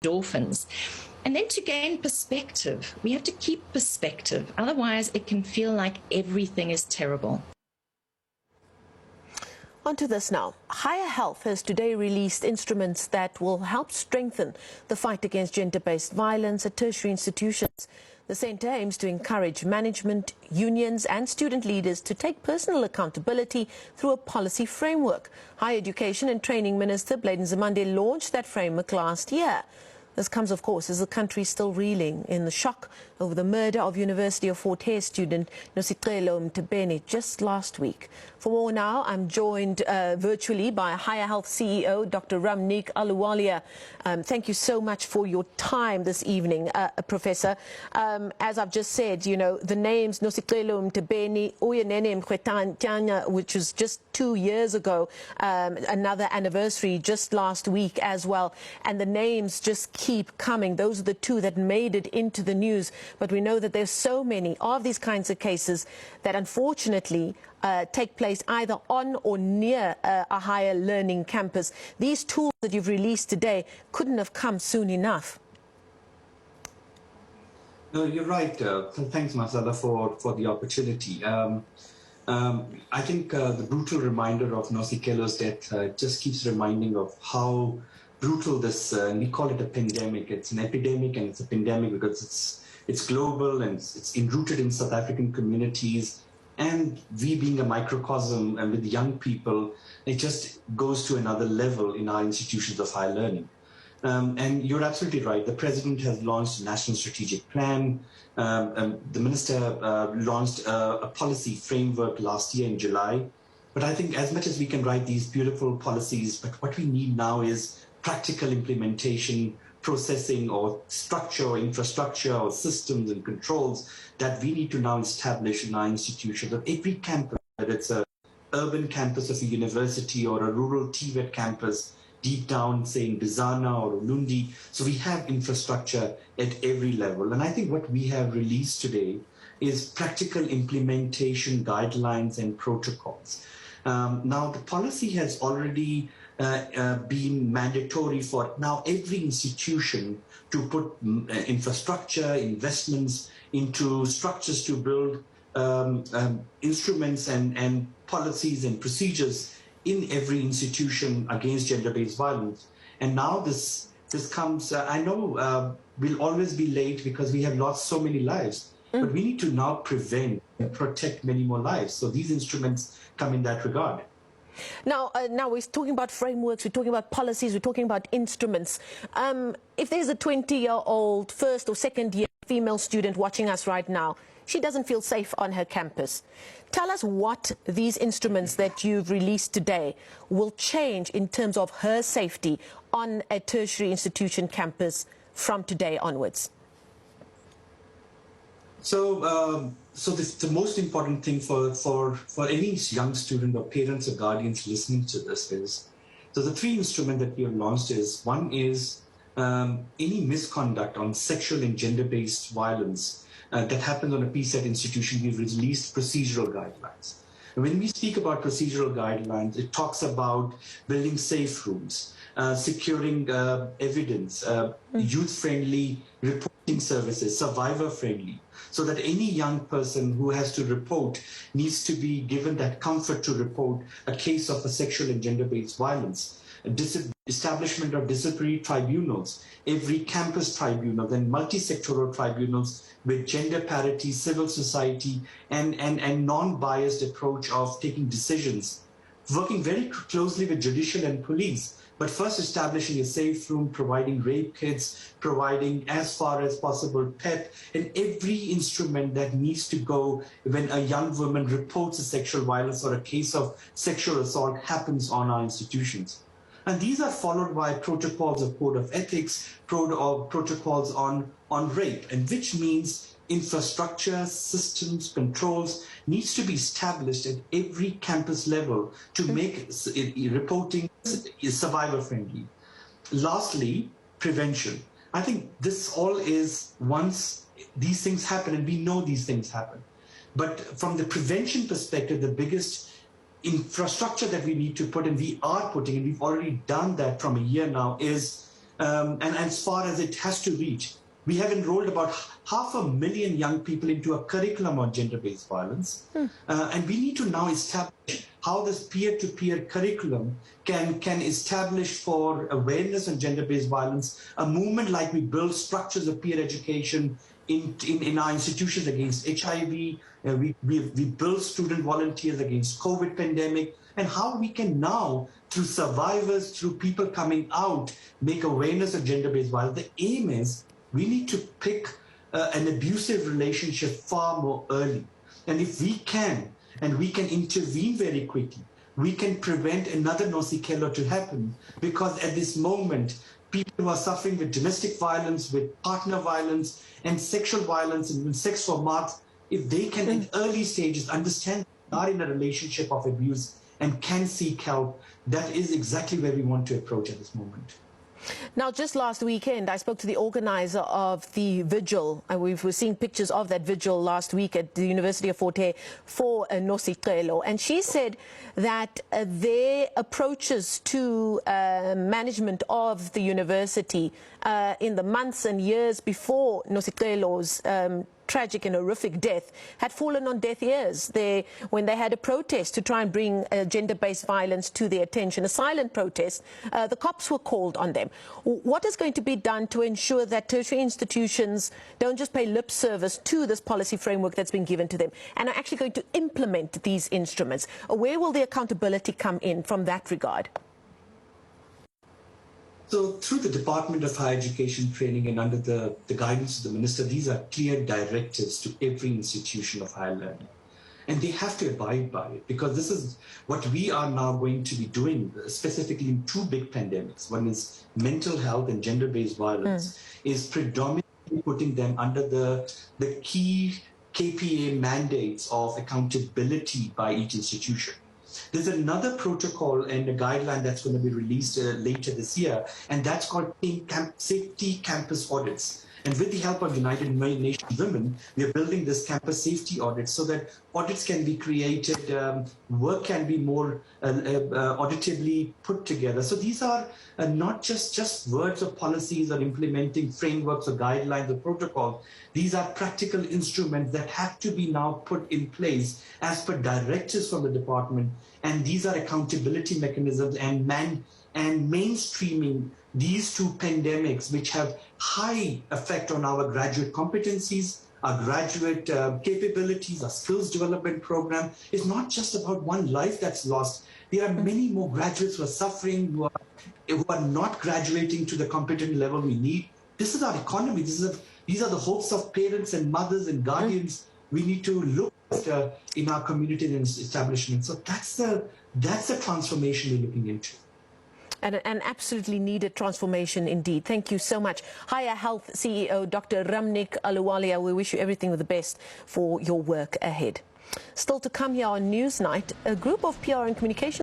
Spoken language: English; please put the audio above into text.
endorphins. And then to gain perspective, we have to keep perspective. Otherwise, it can feel like everything is terrible. On to this now. Higher Health has today released instruments that will help strengthen the fight against gender-based violence at tertiary institutions. The centre aims to encourage management, unions and student leaders to take personal accountability through a policy framework. Higher Education and Training Minister Nzimande launched that framework last year. This comes, of course, as the country is still reeling in the shock over the murder of University of Fort Hare student Nzimande just last week. For more now, I'm joined virtually by Higher Health CEO, Dr. Ramnik Aluwalia. Thank you so much for your time this evening, Professor. As I've just said, you know, the names Nzimande, Uyenene Mkhwetana, which was just 2 years ago, another anniversary just last week as well, and the names just keep coming. Those are the two that made it into the news, but we know that there's so many of these kinds of cases that unfortunately take place either on or near a higher learning campus. These tools that you've released today couldn't have come soon enough. No, you're right. Thanks, Masala, for the opportunity. I think the brutal reminder of Nosikello's death just keeps reminding of how brutal this, we call it a pandemic. It's an epidemic and it's a pandemic because it's global and it's enrooted in South African communities. And we being a microcosm and with young people, it just goes to another level in our institutions of higher learning. And you're absolutely right. The president has launched a national strategic plan. The minister launched a policy framework last year in July. But I think as much as we can write these beautiful policies, but what we need now is practical implementation, processing or structure or infrastructure or systems and controls that we need to now establish in our institutions. At every campus, whether it's an urban campus of a university or a rural TVET campus, deep down, say in Bizana or Ulundi. So we have infrastructure at every level. And I think what we have released today is practical implementation guidelines and protocols. Now, the policy has already been mandatory for now every institution to put infrastructure, investments into structures to build instruments and policies and procedures in every institution against gender-based violence. And now this comes, I know we'll always be late because we have lost so many lives, but we need to now prevent and protect many more lives. So these instruments come in that regard. Now we're talking about frameworks, we're talking about policies, we're talking about instruments. If there's a 20-year-old first or second year female student watching us right now, she doesn't feel safe on her campus. Tell us what these instruments that you've released today will change in terms of her safety on a tertiary institution campus from today onwards. So, the most important thing for any young student or parents or guardians listening to this is, so the three instruments that we have launched is, one is any misconduct on sexual and gender-based violence that happens on a PSET institution, we've released procedural guidelines. And when we speak about procedural guidelines, it talks about building safe rooms, securing evidence, youth-friendly reporting services, survivor-friendly, so that any young person who has to report needs to be given that comfort to report a case of a sexual and gender-based violence. Establishment of disciplinary tribunals, every campus tribunal, then multi-sectoral tribunals with gender parity, civil society, and non-biased approach of taking decisions, working very closely with judicial and police, but first establishing a safe room, providing rape kits, providing as far as possible PEP, and every instrument that needs to go when a young woman reports a sexual violence or a case of sexual assault happens on our institutions. And these are followed by protocols of code of ethics, protocols on rape, and which means infrastructure, systems, controls needs to be established at every campus level to make reporting survivor friendly. Lastly, prevention. I think this all is once these things happen, and we know these things happen. But from the prevention perspective, the biggest infrastructure that we need to put, and we are putting, and we've already done that from a year now, is and as far as it has to reach. We have enrolled about 500,000 young people into a curriculum on gender-based violence. And we need to now establish how this peer-to-peer curriculum can establish for awareness on gender-based violence, a movement like we build structures of peer education in our institutions against HIV, we build student volunteers against COVID pandemic, and how we can now, through survivors, through people coming out, make awareness of gender-based violence. The aim is we need to pick an abusive relationship far more early. And if we can, and we can intervene very quickly, we can prevent another Nosikelo to happen, because at this moment, people who are suffering with domestic violence, with partner violence, and sexual violence, and sex for marks, if they can in early stages understand they are in a relationship of abuse and can seek help, that is exactly where we want to approach at this moment. Now, just last weekend, I spoke to the organizer of the vigil, and we were seeing pictures of that vigil last week at the University of Fort Hare for Nosikelo, and she said that their approaches to management of the university in the months and years before Nosikelo's tragic and horrific death had fallen on deaf ears. When they had a protest to try and bring gender-based violence to their attention, a silent protest, the cops were called on them. What is going to be done to ensure that tertiary institutions don't just pay lip service to this policy framework that's been given to them and are actually going to implement these instruments? Where will the accountability come in from that regard? So through the Department of Higher Education Training and under the guidance of the Minister, these are clear directives to every institution of higher learning. And they have to abide by it, because this is what we are now going to be doing, specifically in two big pandemics. One is mental health and gender-based violence, is predominantly putting them under the key KPA mandates of accountability by each institution. There's another protocol and a guideline that's going to be released later this year, and that's called Safety Campus Audits. And with the help of United Nations Women, we are building this campus safety audit so that audits can be created, work can be more auditively put together. So these are not just words or policies or implementing frameworks or guidelines or protocols. These are practical instruments that have to be now put in place as per directives from the department. And these are accountability mechanisms and mainstreaming these two pandemics, which have high effect on our graduate competencies, our graduate capabilities, our skills development program. Is not just about one life that's lost. There are many more graduates who are suffering, who are not graduating to the competent level we need. This is our economy. These are the hopes of parents and mothers and guardians we need to look after in our community and establishment. So that's the transformation we're looking into. And an absolutely needed transformation indeed. Thank you so much. Higher Health CEO Dr. Ramnik Aluwalia, we wish you everything the best for your work ahead. Still to come here on Newsnight, a group of PR and communications